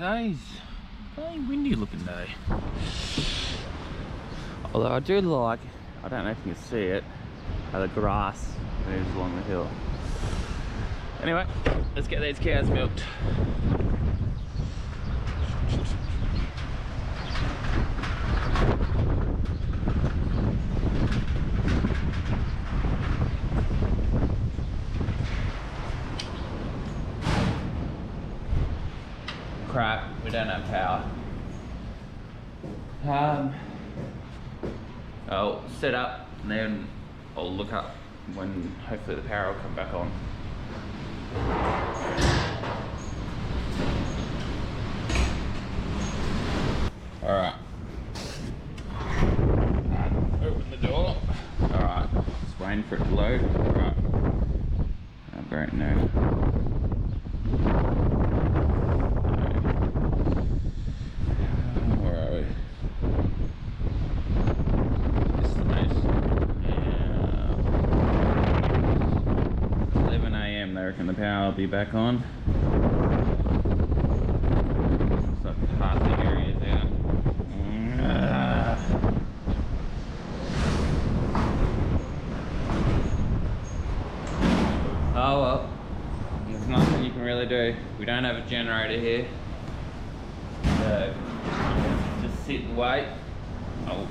today's a very windy looking day. Although I do like, I don't know if you can see it, how the grass moves along the hill. Anyway, let's get these cows milked. Crap, we don't have power. I'll set up and then I'll look up when hopefully the power will come back on. Alright. Open the door. Alright, just waiting for it to load. Alright. Oh, great, no. Where are we? Destination. Yeah. 11 AM, they reckon the power will be back on. Looks like half the area's out. Oh well, there's nothing you can really do. We don't have a generator here, so just sit and wait. I'll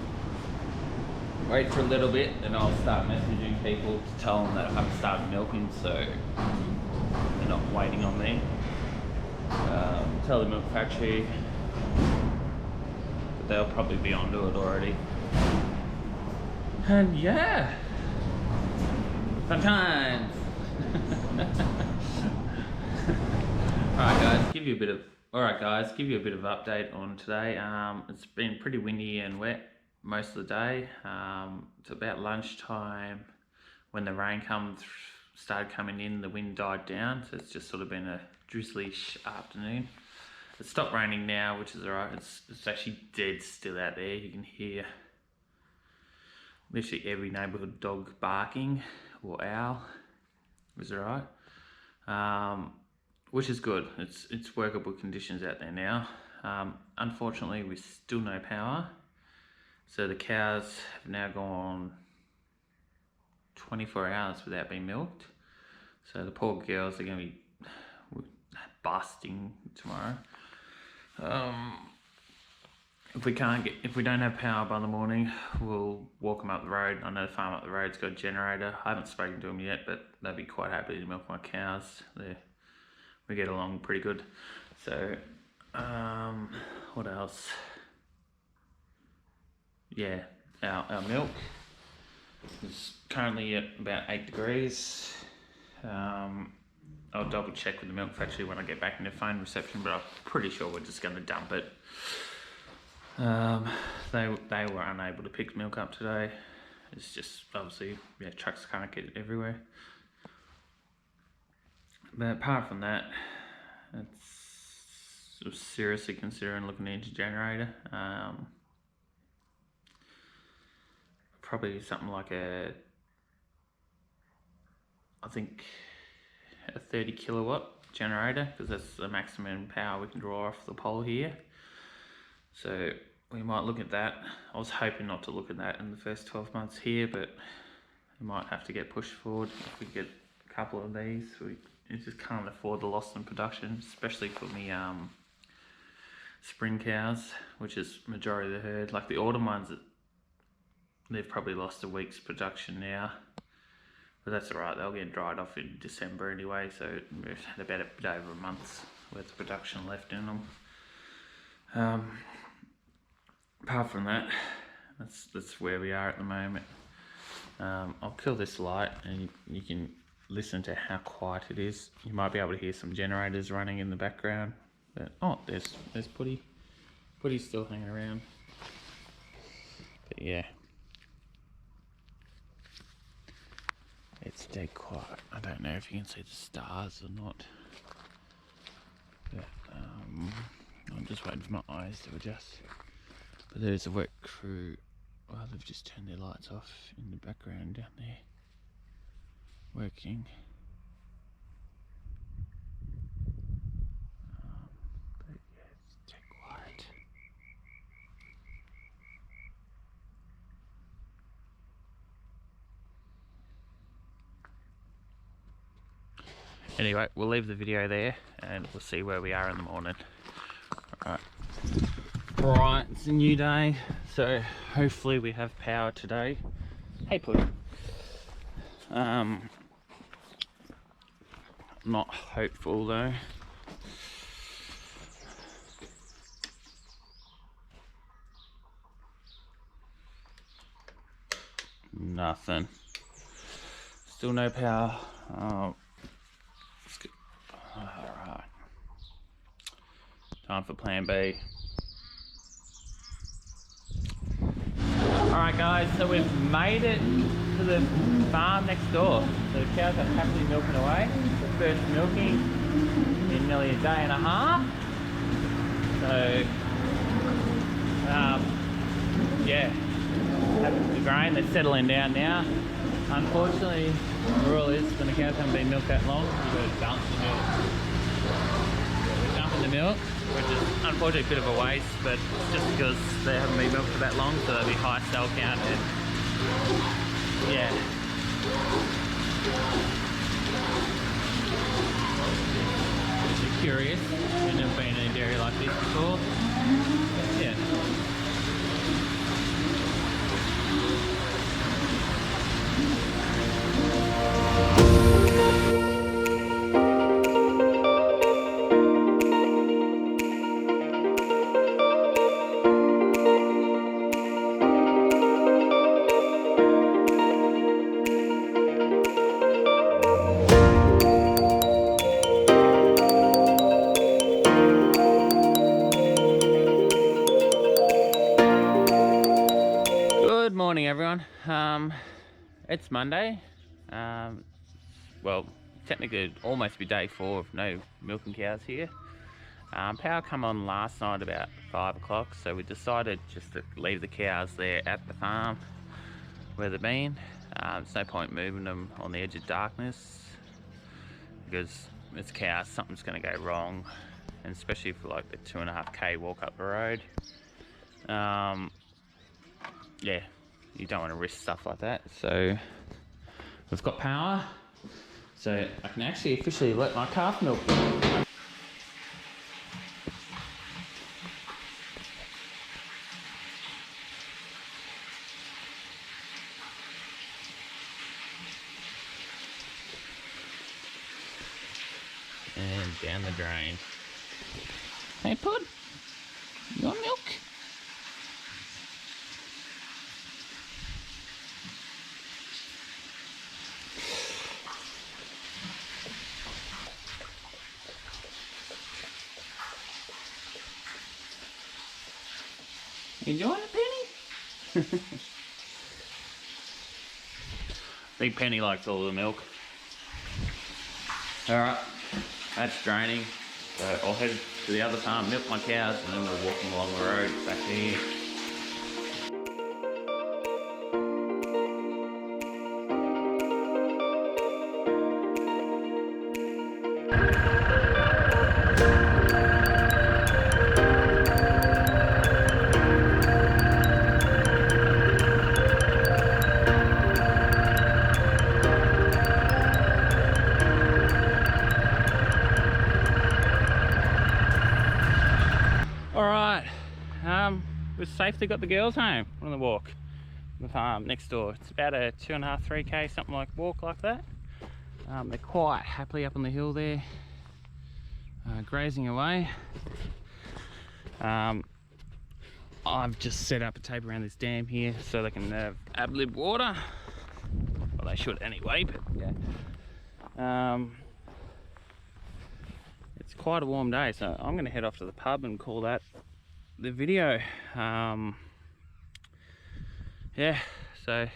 wait for a little bit, then I'll start messaging people to tell them that I've started milking, so they're not waiting on me. Tell the milk factory, but they'll probably be onto it already. And yeah, fun times. Alright guys, give you a bit of update on today. It's been pretty windy and wet most of the day. It's about lunchtime when the rain started coming in, the wind died down, so it's just sort of been a drizzly afternoon. It stopped raining now, which is alright. It's actually dead still out there. You can hear literally every neighbourhood dog barking or owl. Is alright, which is good. It's workable conditions out there now. Unfortunately, we still no power, so the cows have now gone 24 hours without being milked. So the poor girls are going to be busting tomorrow. If we don't have power by the morning, we'll walk them up the road. I know the farm up the road's got a generator. I haven't spoken to them yet, but they'd be quite happy to milk my cows. We get along pretty good. So, what else? Yeah, our milk is currently at about 8 degrees. I'll double check with the milk factory when I get back into phone reception, but I'm pretty sure we're just going to dump it. They were unable to pick milk up today. It's just obviously, yeah, trucks can't get it everywhere. But apart from that, it's seriously considering looking into a generator. Probably something like I think a 30 kilowatt generator, because that's the maximum power we can draw off the pole here. So we might look at that. I was hoping not to look at that in the first 12 months here, but we might have to get pushed forward if we get a couple of these. We just can't afford the loss in production, especially for me spring cows, which is majority of the herd. Like the autumn ones, they've probably lost a week's production now, but that's alright, they'll get dried off in December anyway, so we've had about a bit over a month's worth of production left in them. Apart from that, that's where we are at the moment. I'll kill this light and you can listen to how quiet it is. You might be able to hear some generators running in the background, but oh, there's Putty. Putty's still hanging around. But yeah, it's dead quiet. I don't know if you can see the stars or not, but I'm just waiting for my eyes to adjust. But there's a work crew. Well, they've just turned their lights off in the background down there, working. But yeah, Anyway, we'll leave the video there and we'll see where we are in the morning. Alright, it's a new day, so hopefully we have power today. Hey Pudding. Not hopeful though. Nothing. Still no power. Alright. Time for plan B. Alright guys, so we've made it to the farm next door. So the cows are happily milking away. The first milking in nearly a day and a half. So, yeah, happy with the grain. They're settling down now. Unfortunately, the rule is when the cows haven't been milked that long, you've got to dump the milk. We're dumping the milk, which is unfortunately a bit of a waste, but it's just because they haven't been milked for that long, so there'll be high cell count and yeah. If you're curious, I've never been in a dairy like this before. Yeah. Good morning everyone. It's Monday. Well, technically it'd almost be day 4 of no milking cows here. Power come on last night about 5 o'clock, so we decided just to leave the cows there at the farm where they've been. There's no point moving them on the edge of darkness because it's cows, something's going to go wrong, and especially for like the 2.5k walk up the road. Yeah, you don't want to risk stuff like that. So we've got power, so I can actually officially let my calf milk. And down the drain. Hey Pud, you want milk? You enjoying it, Penny? I think Penny likes all the milk. Alright, that's draining. So I'll head to the other farm, milk my cows, and then we'll walk them along the road back here. Alright, we've safely got the girls home on the walk from the farm next door. It's about a 2.5, 3k, something like walk like that. They're quite happily up on the hill there, grazing away. I've just set up a tape around this dam here so they can have ad-lib water. Well, they should anyway, but yeah. It's quite a warm day, so I'm going to head off to the pub and call that the video. Yeah, so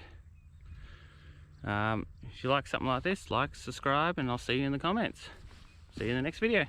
if you like something like this, like, subscribe, and I'll see you in the comments. See you in the next video.